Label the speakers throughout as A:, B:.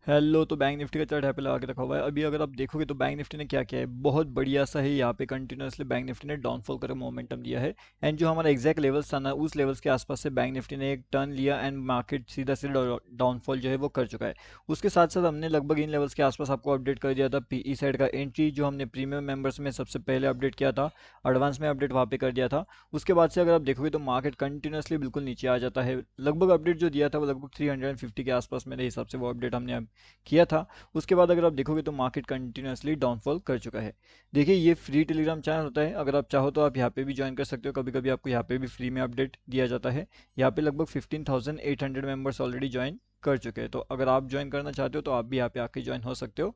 A: Hello. तो bank Nifty का chart यहाँ पे लगा के रखा हुआ है। अभी अगर आप देखोगे तो बैंक निफ्टी ने क्या किया है, बहुत बढ़िया सा है यहाँ पे कंटिन्यूसली बैंक निफ्टी ने डाउनफॉल करके मोमेंटम दिया है। एंड जो हमारा एग्जैक्ट लेवल्स था ना, उस लेवल्स के आसपास से बैंक निफ्टी ने एक टर्न लिया एंड मार्केट सीधा सीधा डाउनफॉल जो है वो कर चुका है। उसके साथ साथ हमने लगभग इन लेवल्स के आसपास आपको अपडेट कर दिया था पीई साइड का एंट्री, जो हमने प्रीमियम मेंबर्स में सबसे पहले अपडेट किया था, एडवांस में अपडेट वहाँ पे कर दिया था। उसके बाद से अगर आप देखोगे तो मार्केट कंटिन्यूसली बिल्कुल नीचे आ जाता है। लगभग अपडेट जो दिया था वो लगभग 350 के आसपास मेरे हिसाब से वो अपडेट हमने किया था। उसके बाद अगर आप देखोगे तो मार्केट कंटिन्यूसली डाउनफॉल कर चुका है। देखिए, ये फ्री टेलीग्राम चैनल होता है, अगर आप चाहो तो आप यहाँ पे भी ज्वाइन कर सकते हो। कभी कभी आपको यहाँ पे भी फ्री में अपडेट दिया जाता है। यहाँ पे लगभग 15,800 मेंबर्स ऑलरेडी ज्वाइन कर चुके हैं। तो अगर आप ज्वाइन करना चाहते हो तो आप भी यहाँ पे आके ज्वाइन हो सकते हो।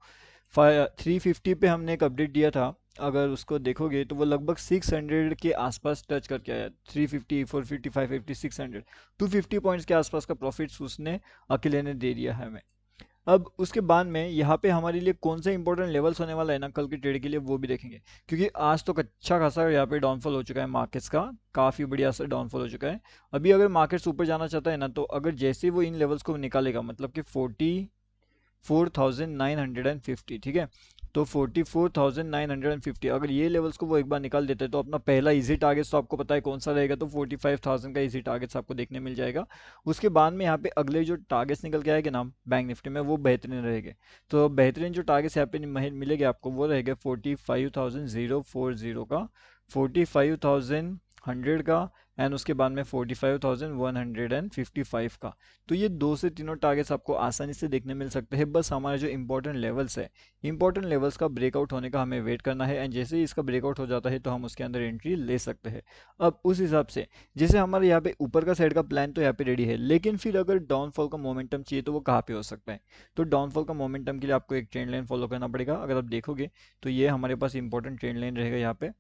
A: 350 पे हमने एक अपडेट दिया था, अगर उसको देखोगे तो वो लगभग 600 के आसपास टच करके आया। 350, 450, 550, 600, 250 पॉइंट्स के आसपास का प्रॉफिट उसने अकेले ने दे दिया है हमें। अब उसके बाद में यहाँ पे हमारे लिए कौन सा इंपॉर्टेंट लेवल्स होने वाला है ना कल के ट्रेड के लिए, वो भी देखेंगे। क्योंकि आज तो अच्छा खासा यहाँ पे डाउनफॉल हो चुका है मार्केट्स का, काफ़ी बढ़िया सा डाउनफॉल हो चुका है। अभी अगर मार्केट्स ऊपर जाना चाहता है ना, तो अगर जैसे वो इन लेवल्स को निकालेगा, मतलब कि 44,950, ठीक है। तो 44,950 अगर ये लेवल्स को वो एक बार निकाल देते हैं तो अपना पहला इजी टारगेट तो आपको पता है कौन सा रहेगा, तो 45,000 का इजी टारगेट्स आपको देखने मिल जाएगा। उसके बाद में यहाँ पे अगले जो टारगेट्स निकल के आएंगे ना बैंक निफ्टी में, वो बेहतरीन रहेंगे। तो बेहतरीन जो टारगेट्स यहाँ पे मिलेंगे आपको, वो रहेगा 45,040 का, 45,100 का, एंड उसके बाद में 45,155 का। तो ये दो से तीनों टारगेट्स आपको आसानी से देखने मिल सकते हैं। बस हमारे जो इंपॉर्टेंट लेवल्स है, इंपॉर्टेंट लेवल्स का ब्रेकआउट होने का हमें वेट करना है, एंड जैसे ही इसका ब्रेकआउट हो जाता है तो हम उसके अंदर एंट्री ले सकते हैं। अब उस हिसाब से जैसे हमारे यहाँ पे ऊपर का साइड का प्लान तो यहाँ पे रेडी है, लेकिन फिर अगर डाउनफॉल का मोमेंटम चाहिए तो वो कहाँ पे हो सकता है। तो डाउनफॉल का मोमेंटम के लिए आपको एक ट्रेंड लाइन फॉलो करना पड़ेगा। अगर आप देखोगे तो ये हमारे पास इंपॉर्टेंट ट्रेंड लाइन रहेगा यहाँ पे,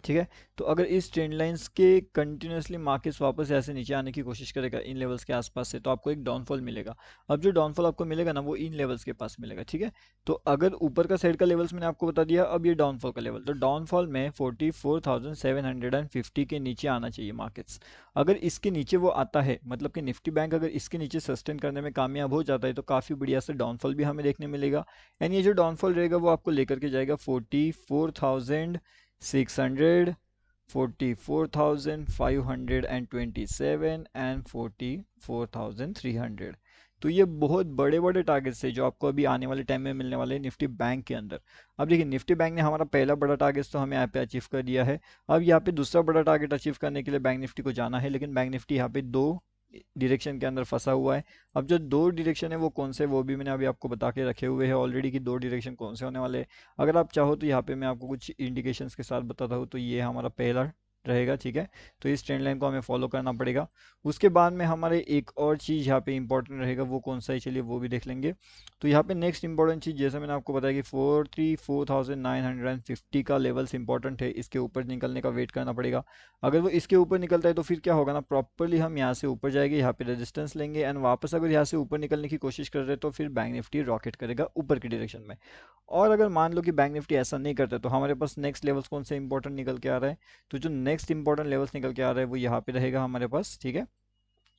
A: ठीक है। तो अगर इस ट्रेंड लाइंस के कंटिन्यूसली मार्केट्स वापस ऐसे नीचे आने की कोशिश करेगा इन लेवल्स के आसपास से, तो आपको एक डाउनफॉल मिलेगा। अब जो डाउनफॉल आपको मिलेगा ना, वो इन लेवल्स के पास मिलेगा, ठीक है। तो अगर ऊपर का साइड का लेवल्स मैंने आपको बता दिया, अब ये डाउनफॉल का लेवल, तो डाउनफॉल में 44,750 के नीचे आना चाहिए मार्केट्स। अगर इसके नीचे वो आता है, मतलब कि निफ्टी बैंक अगर इसके नीचे सस्टेन करने में कामयाब हो जाता है, तो काफ़ी बढ़िया से डाउनफॉल भी हमें देखने मिलेगा। एंड ये जो डाउनफॉल रहेगा वो आपको लेकर के जाएगा 44,600, 44,527 एंड 44,300। तो ये बहुत बड़े बड़े टारगेट्स है जो आपको अभी आने वाले टाइम में मिलने वाले हैं निफ्टी बैंक के अंदर। अब देखिए, निफ्टी बैंक ने हमारा पहला बड़ा टारगेट तो हमें यहाँ पे अचीव कर दिया है। अब यहाँ पे दूसरा बड़ा टारगेट अचीव करने के लिए बैंक निफ्टी को जाना है, लेकिन बैंक निफ्टी यहाँ पे दो डायरेक्शन के अंदर फंसा हुआ है। अब जो दो डायरेक्शन है वो कौन से, वो भी मैंने अभी आपको बता के रखे हुए हैं ऑलरेडी कि दो डायरेक्शन कौन से होने वाले हैं। अगर आप चाहो तो यहाँ पे मैं आपको कुछ इंडिकेशंस के साथ बताता हूँ। तो ये हमारा पहला रहेगा, ठीक है। तो इस ट्रेंड लाइन को हमें फॉलो करना पड़ेगा। उसके बाद में हमारे एक और चीज़ यहाँ पे इंपॉर्टेंट रहेगा, वो कौन सा है, चलिए वो भी देख लेंगे। तो यहाँ पे नेक्स्ट इंपॉर्टेंट चीज़, जैसे मैंने आपको बताया कि 44,950 का लेवल्स इंपॉर्टेंट है, इसके ऊपर निकलने का वेट करना पड़ेगा। अगर वो इसके ऊपर निकलता है तो फिर क्या होगा ना, प्रॉपरली हम यहाँ से ऊपर जाएंगे, यहाँ पे रेजिस्टेंस लेंगे, एंड वापस अगर यहाँ से ऊपर निकलने की कोशिश कर रहे हैं तो फिर बैंक निफ्टी रॉकेट करेगा ऊपर की डायरेक्शन में। और अगर मान लो कि बैंक निफ्टी ऐसा नहीं करता तो हमारे पास नेक्स्ट लेवल्स कौन से इंपॉर्टेंट निकल के आ रहा है। तो जो नेक्स्ट इंपॉर्टेंट लेवल्स निकल के आ रहा है वो यहाँ पे रहेगा हमारे पास, ठीक है।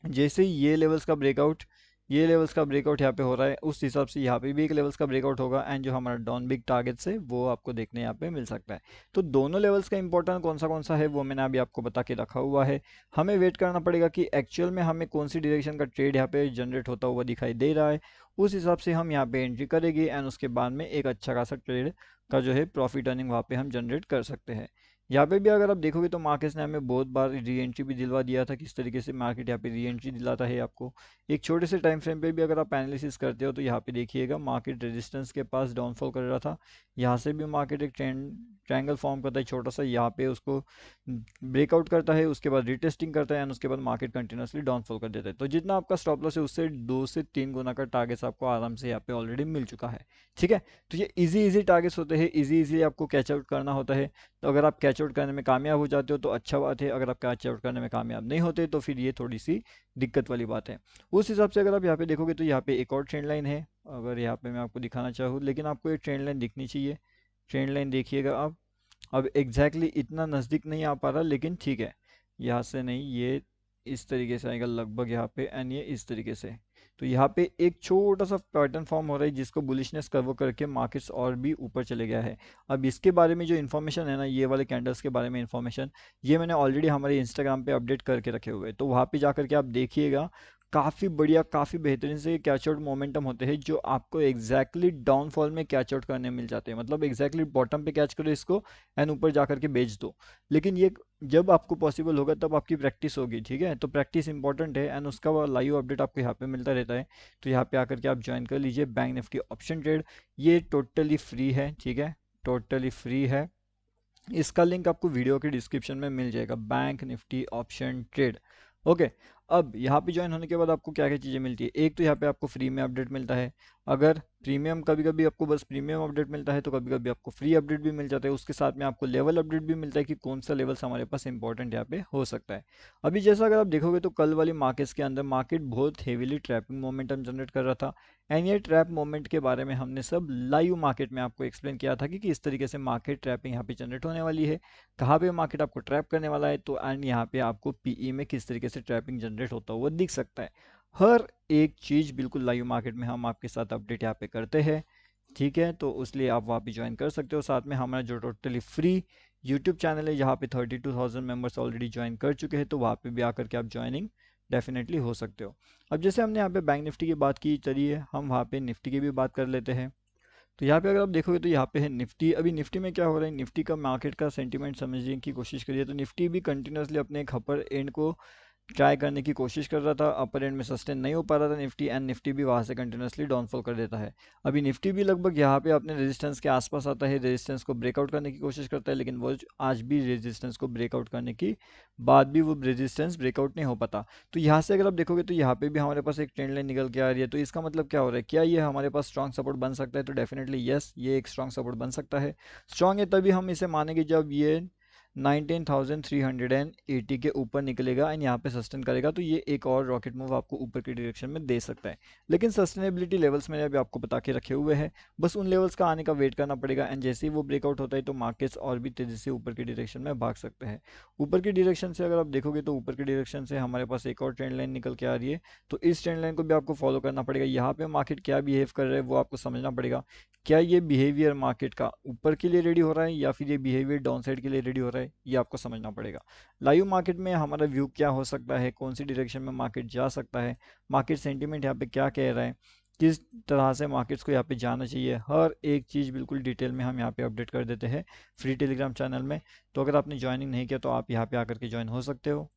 A: जैसे ही ये लेवल्स का ब्रेकआउट यहाँ पे हो रहा है, उस हिसाब से यहाँ पे भी एक लेवल्स का ब्रेकआउट होगा, एंड जो हमारा डॉन बिग टारगेट्स है वो आपको देखने यहाँ पे मिल सकता है। तो दोनों लेवल्स का इंपॉर्टेंट कौन सा है वो मैंने अभी आपको बता के रखा हुआ है। हमें वेट करना पड़ेगा कि एक्चुअल में हमें कौन सी डायरेक्शन का ट्रेड यहाँ पे जनरेट होता हुआ दिखाई दे रहा है। उस हिसाब से हम यहाँ पे एंट्री करेंगे, एंड उसके बाद में एक अच्छा खासा ट्रेड का जो है प्रॉफिट अर्निंग वहाँ पे हम जनरेट कर सकते हैं। यहाँ पे भी अगर आप देखोगे तो मार्केट्स ने हमें बहुत बार री एंट्री भी दिलवा दिया था। किस तरीके से मार्केट यहाँ पे री एंट्री दिलाता है आपको, एक छोटे से टाइम फ्रेम पे भी अगर आप एनालिसिस करते हो तो यहाँ पे देखिएगा मार्केट रेजिस्टेंस के पास डाउनफॉल कर रहा था। यहाँ से भी मार्केट एक ट्रायंगल फॉर्म करता है छोटा सा, यहाँ पे उसको ब्रेकआउट करता है, उसके बाद रिटेस्टिंग करता है, एंड उसके बाद मार्केट कंटिन्यूसली डाउनफॉल कर देता है। तो जितना आपका स्टॉप लॉस है उससे 2 से 3 गुना का टारगेट्स आपको आराम से यहाँ पे ऑलरेडी मिल चुका है, ठीक है। तो ये इजी टारगेट्स होते हैं, इजी आपको कैच आउट करना होता है। तो अगर आप कैच आउट करने में कामयाब हो जाते हो तो अच्छा बात है, अगर आप कैच आउट करने में कामयाब नहीं होते तो फिर ये थोड़ी सी दिक्कत वाली बात है। उस हिसाब से अगर आप यहाँ पे देखोगे तो यहाँ पे एक और ट्रेंड लाइन है, अगर यहाँ पे मैं आपको दिखाना चाहूँ, लेकिन आपको ये ट्रेंड लाइन दिखनी चाहिए। ट्रेंड लाइन देखिएगा आप। अब एग्जैक्टली इतना नज़दीक नहीं आ पा रहा, लेकिन ठीक है। यहाँ से नहीं, ये इस तरीके से आएगा लगभग यहाँ पे, एंड ये इस तरीके से। तो यहाँ पे एक छोटा सा पैटर्न फॉर्म हो रहा है जिसको बुलिशनेस कवर करके मार्केट्स और भी ऊपर चले गया है। अब इसके बारे में जो इन्फॉर्मेशन है ना, ये वाले कैंडल्स के बारे में इन्फॉर्मेशन, ये मैंने ऑलरेडी हमारे इंस्टाग्राम पे अपडेट करके रखे हुए हैं, तो वहाँ पे जा करके आप देखिएगा। काफ़ी बढ़िया, काफ़ी बेहतरीन से कैच आउट मोमेंटम होते हैं जो आपको एग्जैक्टली डाउनफॉल में कैच आउट करने मिल जाते हैं। मतलब एग्जैक्टली बॉटम पे कैच करो इसको एंड ऊपर जा करके बेच दो। लेकिन ये जब आपको पॉसिबल होगा तब आपकी प्रैक्टिस होगी, ठीक है। तो प्रैक्टिस इंपॉर्टेंट है एंड उसका लाइव अपडेट आपको यहाँ पे मिलता रहता है। तो यहाँ पे आकर के आप ज्वाइन कर लीजिए बैंक निफ्टी ऑप्शन ट्रेड। ये टोटली फ्री है, ठीक है, टोटली फ्री है। इसका लिंक आपको वीडियो के डिस्क्रिप्शन में मिल जाएगा, bank Nifty option trade. Okay. अब यहाँ पे ज्वाइन होने के बाद आपको क्या क्या चीज़ें मिलती है, एक तो यहाँ पे आपको फ्री में अपडेट मिलता है। अगर प्रीमियम, कभी कभी आपको बस प्रीमियम अपडेट मिलता है तो कभी कभी आपको फ्री अपडेट भी मिल जाता है। उसके साथ में आपको लेवल अपडेट भी मिलता है कि कौन सा लेवल्स हमारे पास इंपॉर्टेंट यहाँ पे हो सकता है। अभी जैसा अगर आप देखोगे तो कल वाली मार्केट्स के अंदर मार्केट बहुत हेवीली ट्रैपिंग मोमेंटम जनरेट कर रहा था। एंड ये ट्रैप मोमेंट के बारे में हमने सब लाइव मार्केट में आपको एक्सप्लेन किया था कि किस तरीके से मार्केट ट्रैपिंग यहाँ पे जनरेट होने वाली है, कहाँ पे मार्केट आपको ट्रैप करने वाला है। तो एंड यहाँ पे आपको पीई में किस तरीके से ट्रैपिंग जनरेट होता हुआ दिख सकता है। हर एक चीज़ बिल्कुल लाइव मार्केट में हम आपके साथ अपडेट यहाँ पे करते हैं, ठीक है। तो उसलिए आप वहाँ पे ज्वाइन कर सकते हो। साथ में हमारा जो टोटली फ्री यूट्यूब चैनल है जहाँ पे 32,000 मेंबर्स ऑलरेडी ज्वाइन कर चुके हैं, तो वहाँ पे भी आकर के आप ज्वाइनिंग डेफिनेटली हो सकते हो। अब जैसे हमने यहाँ पे बैंक निफ्टी की बात की, चलिए हम वहाँ पे निफ्टी की भी बात कर लेते हैं। तो यहाँ पे अगर आप देखोगे तो यहाँ पे है निफ्टी। अभी निफ्टी में क्या हो रहा है, निफ्टी का मार्केट का सेंटीमेंट समझने की कोशिश करिए तो निफ्टी भी कंटिन्यूसली अपने एक अपर एंड को ट्राई करने की कोशिश कर रहा था। अपर एंड में सस्टेन नहीं हो पा रहा था निफ्टी, एंड निफ्टी भी वहाँ से कंटिन्यूसली डाउनफॉल कर देता है। अभी निफ्टी भी लगभग यहाँ पे अपने रेजिस्टेंस के आसपास आता है, रेजिस्टेंस को ब्रेकआउट करने की कोशिश करता है, लेकिन वो आज भी रेजिस्टेंस को ब्रेकआउट करने की बाद भी वो रेजिस्टेंस ब्रेकआउट नहीं हो पाता। तो यहाँ से अगर आप देखोगे तो यहाँ पे भी हमारे पास एक ट्रेंड लाइन निकल के आ रही है। तो इसका मतलब क्या हो रहा है, क्या ये हमारे पास स्ट्रॉन्ग सपोर्ट बन सकता है? तो डेफिनेटली यस, ये एक स्ट्रॉन्ग सपोर्ट बन सकता है। स्ट्रॉन्ग है तभी हम इसे मानेंगे जब ये 19,380 के ऊपर निकलेगा एंड यहाँ पे सस्टेन करेगा, तो ये एक और रॉकेट मूव आपको ऊपर की डायरेक्शन में दे सकता है। लेकिन सस्टेनेबिलिटी लेवल्स मैंने अभी आपको बता के रखे हुए हैं, बस उन लेवल्स का आने का वेट करना पड़ेगा। एंड जैसे ही वो ब्रेकआउट होता है तो मार्केट्स और भी तेजी से ऊपर की डायरेक्शन में भाग सकते हैं। ऊपर की डायरेक्शन से अगर आप देखोगे तो ऊपर की डायरेक्शन से हमारे पास एक और ट्रेंड लाइन निकल के आ रही है, तो इस ट्रेंड लाइन को भी आपको फॉलो करना पड़ेगा। यहाँ पे मार्केट क्या बिहेव कर रहा है वो आपको समझना पड़ेगा। क्या ये बिहेवियर मार्केट का ऊपर के लिए रेडी हो रहा है या फिर ये बिहेवियर डाउन साइड के लिए रेडी हो रहा है, ये आपको समझना पड़ेगा। लाइव मार्केट में हमारा व्यू क्या हो सकता है, कौन सी डायरेक्शन में मार्केट जा सकता है, मार्केट सेंटीमेंट यहाँ पे क्या कह रहा है, किस तरह से मार्केट्स को यहाँ पे जाना चाहिए, हर एक चीज़ बिल्कुल डिटेल में हम यहाँ पे अपडेट कर देते हैं फ्री टेलीग्राम चैनल में। तो अगर आपने ज्वाइनिंग नहीं किया तो आप यहाँ पे आकर के ज्वाइन हो सकते हो।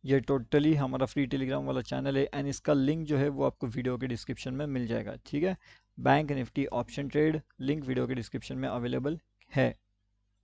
A: ये टोटली हमारा फ्री टेलीग्राम वाला चैनल है एंड इसका लिंक जो है वो आपको वीडियो के डिस्क्रिप्शन में मिल जाएगा, ठीक है। Bank Nifty option trade link video के डिस्क्रिप्शन में अवेलेबल है।